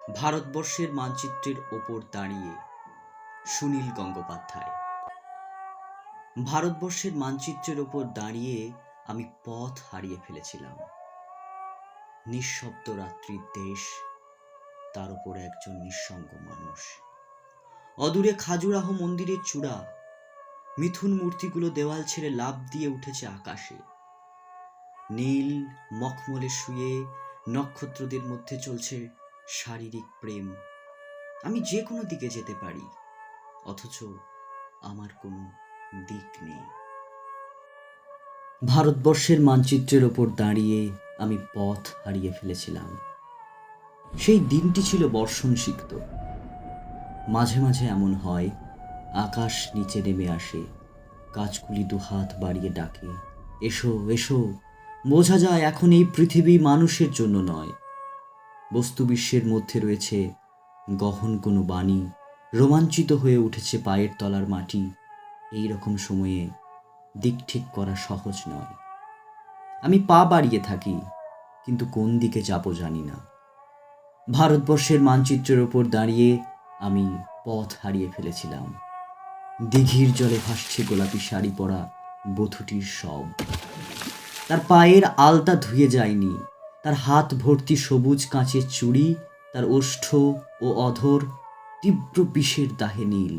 ভারতবর্ষের মানচিত্রের ওপর দাঁড়িয়ে সুনীল গঙ্গোপাধ্যায়। ভারতবর্ষের মানচিত্রের ওপর দাঁড়িয়ে আমি পথ হারিয়ে ফেলেছিলাম। নিঃশব্দ রাত্রির দেশ, তার উপর একজন নিঃসঙ্গ মানুষ। অদূরে খাজুরাহ মন্দিরের চূড়া, মিথুন মূর্তিগুলো দেওয়াল ছেড়ে লাফ দিয়ে উঠেছে আকাশে। নীল মখমলে শুয়ে নক্ষত্রদের মধ্যে চলছে শারীরিক প্রেম। আমি যে কোনো দিকে যেতে পারি, অথচ আমার কোনো দিক নেই। ভারতবর্ষের মানচিত্রের ওপর দাঁড়িয়ে আমি পথ হারিয়ে ফেলেছিলাম। সেই দিনটি ছিল বর্ষণসিক্ত। মাঝে মাঝে এমন হয়, আকাশ নিচে নেমে আসে, গাছগুলি দুহাত বাড়িয়ে ডাকে, এসো এসো। বোঝা যায় এখন এই পৃথিবী মানুষের জন্য নয়। বস্তুবিশ্বের মধ্যে রয়েছে গহন কোনো বাণী, রোমাঞ্চিত হয়ে উঠেছে পায়ের তলার মাটি। এই রকম সময়ে দিক ঠিক করা সহজ নয়। আমি পা বাড়িয়ে থাকি, কিন্তু কোন দিকে যাব জানি না। ভারতবর্ষের মানচিত্রের ওপর দাঁড়িয়ে আমি পথ হারিয়ে ফেলেছিলাম। দিঘির জলে ভাসছে গোলাপি শাড়ি পরা বধূটির শব। তার পায়ের আলতা ধুয়ে যায়নি, তার হাত ভর্তি সবুজ কাঁচের চুড়ি, তার ওষ্ঠ ও অধর তীব্র বিষের দাহে নীল।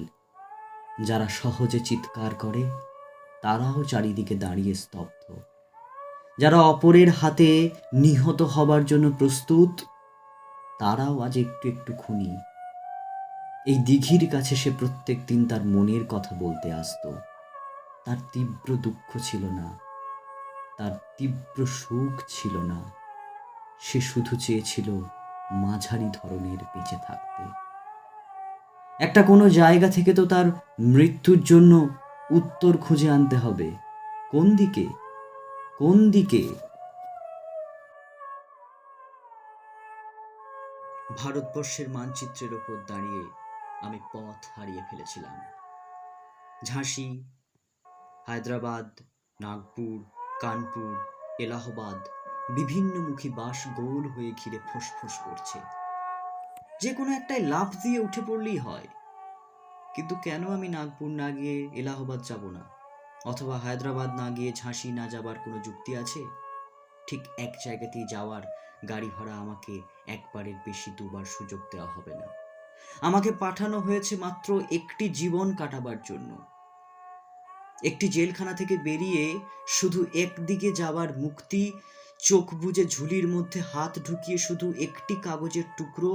যারা সহজে চিৎকার করে, তারাও চারিদিকে দাঁড়িয়ে স্তব্ধ। যারা অপরের হাতে নিহত হবার জন্য প্রস্তুত, তারাও আজ একটু একটু খুনি। এই দিঘির কাছে সে প্রত্যেক দিন তার মনের কথা বলতে আসতো। তার তীব্র দুঃখ ছিল না, তার তীব্র সুখ ছিল না। সে শুধু চেয়েছিল মাঝারি ধরনের বেঁচে থাকতে। একটা কোনো জায়গা থেকে তো তার মৃত্যুর জন্য উত্তর খুঁজে আনতে হবে। কোন দিকে, কোন দিকে? ভারতবর্ষের মানচিত্রের ওপর দাঁড়িয়ে আমি পথ হারিয়ে ফেলেছিলাম। ঝাঁসি, হায়দ্রাবাদ, নাগপুর, কানপুর, এলাহাবাদ, বিভিন্নমুখী বাস গোল হয়ে ঘিরে ফোঁস করছে। যে কোনো একটাই লাফ দিয়ে উঠে পড়লেই হয়। কিন্তু কেন আমি নাগপুর না গিয়ে এলাহাবাদ যাব না, অথবা হায়দ্রাবাদ না গিয়ে ঝাঁসি না যাবার কোনো যুক্তি আছে? ঠিক এক জায়গাতেই যাওয়ার গাড়ি ভাড়া আমাকে একবারের বেশি দুবার সুযোগ দেওয়া হবে না। আমাকে পাঠানো হয়েছে মাত্র একটি জীবন কাটাবার জন্য। একটি জেলখানা থেকে বেরিয়ে শুধু একদিকে যাওয়ার মুক্তি, চোখ বুজে ঝুলির মধ্যে হাত ঢুকিয়ে শুধু একটি কাগজের টুকরো।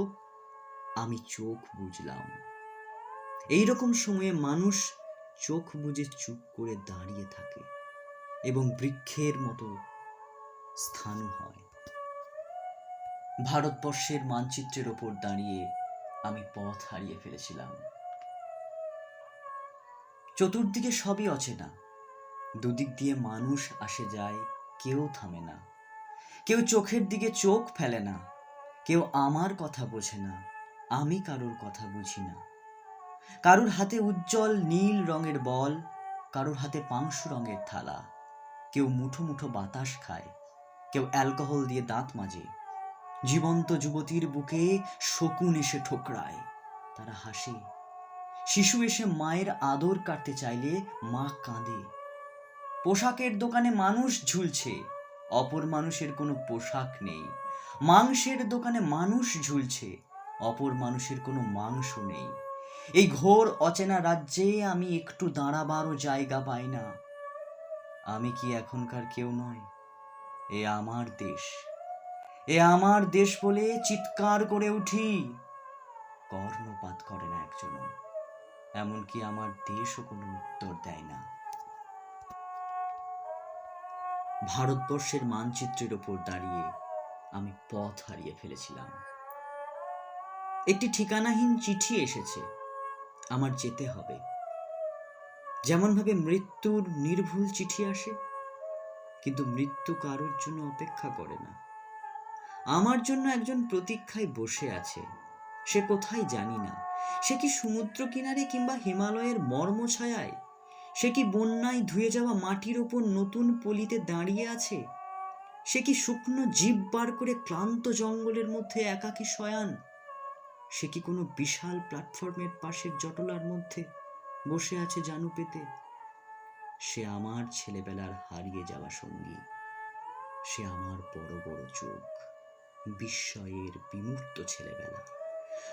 আমি চোখ বুজলাম। এইরকম সময়ে মানুষ চোখ বুজে চুপ করে দাঁড়িয়ে থাকে এবং বৃক্ষের মতো স্থানু হয়। ভারতবর্ষের মানচিত্রের ওপর দাঁড়িয়ে আমি পথ হারিয়ে ফেলেছিলাম। চতুর্দিকে সবই অচেনা। দুদিক দিয়ে মানুষ আসে যায়, কেউ থামে না। কেউ চোখের দিকে চোখ ফেলে না। কেউ আমার কথা বোঝে না, আমি কারোর কথা বুঝি না। কারুর হাতে উজ্জ্বল নীল রঙের বল, কারুর হাতে পাংশু রঙের থালা। কেউ মুঠো মুঠো বাতাস খায়, কেউ অ্যালকোহল দিয়ে দাঁত মাজে। জীবন্ত যুবতীর বুকে শকুন এসে ঠোকরায়, তারা হাসে। শিশু এসে মায়ের আদর কাটতে চাইলে মা কাঁদে। পোশাকের দোকানে মানুষ ঝুলছে, অপর মানুষের কোনো পোশাক নেই। মাংসের দোকানে মানুষ ঝুলছে, অপর মানুষের কোনো মাংস নেই। এই ঘোর অচেনা রাজ্যে আমি একটু দাঁড়াবারও জায়গা পাই না। আমি কি এখনকার কেউ নয়? এ আমার দেশ, এ আমার দেশ বলে চিৎকার করে উঠি। কর্ণপাত করে না একজনও, এমনকি আমার দেশও কোনো উত্তর দেয় না। ভারতবর্ষের মানচিত্রের ওপর দাঁড়িয়ে আমি পথ হারিয়ে ফেলেছিলাম। একটি ঠিকানাহীন চিঠি এসেছে, আমার যেতে হবে। যেমনভাবে মৃত্যুর নির্ভুল চিঠি আসে, কিন্তু মৃত্যু কারোর জন্য অপেক্ষা করে না। আমার জন্য একজন প্রতীক্ষায় বসে আছে। সে কোথায় জানি না। সে কি সমুদ্র কিনারে কিংবা হিমালয়ের মর্মছায়ায়? সে কি বন্যায় ধুয়ে যাওয়া মাটির ওপর নতুন পলিতে দাঁড়িয়ে আছে? সে কি শুকনো জিভ বার করে ক্লান্ত জঙ্গলের মধ্যে একাকী শয়ান? সে কি কোনো বিশাল প্ল্যাটফর্মের পাশের জটলার মধ্যে বসে আছে জানু পেতে? সে আমার ছেলেবেলার হারিয়ে যাওয়া সঙ্গী। সে আমার বড় বড় চোখ, বিস্ময়ের বিমূর্ত ছেলেবেলা।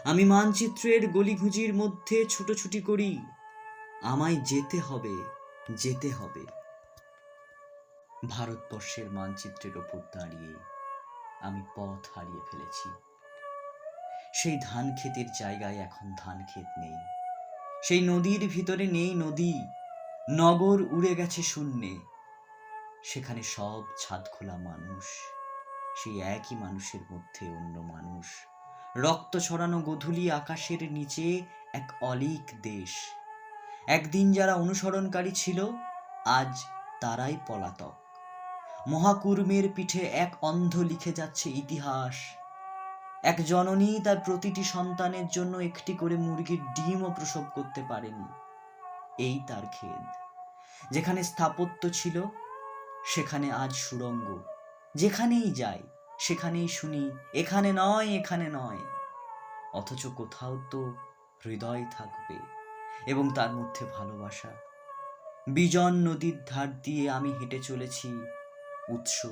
আমি মানচিত্রের গলিঘুজির মধ্যে ছুটোছুটি করি। আমায় যেতে হবে, যেতে হবে। ভারতবর্ষের মানচিত্রের ওপর দাঁড়িয়ে আমি পথ হারিয়ে ফেলেছি। সেই ধান ক্ষেতের জায়গায় এখন ধান ক্ষেত নেই। সেই নদীর ভিতরে নেই নদী। নগর উড়ে গেছে শূন্যে। সেখানে সব ছাদ খোলা মানুষ, সেই একই মানুষের মধ্যে অন্য মানুষ। রক্ত ছড়ানো গোধূলি আকাশের নিচে এক অলীক দেশ। একদিন যারা অনুসরণকারী ছিল, আজ তারাই পলাতক। মহাকুর্মের পিঠে এক অন্ধ লিখে যাচ্ছে ইতিহাস। এক জননী তার প্রতিটি সন্তানের জন্য একটি করে মুরগির ডিমও প্রসব করতে পারেনি। এই তার খেদ। যেখানে স্থাপত্য ছিল, সেখানে আজ সুড়ঙ্গ। যেখানেই যাই, সেখানেই শুনি এখানে নয়, এখানে নয়। অথচ কোথাও তো হৃদয় থাকবে এবং তার মধ্যে ভালোবাসা। বিজন নদীর ধার দিয়ে আমি হেঁটে চলেছি উৎস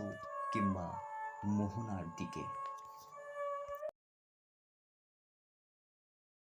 কিংবা মোহনার দিকে।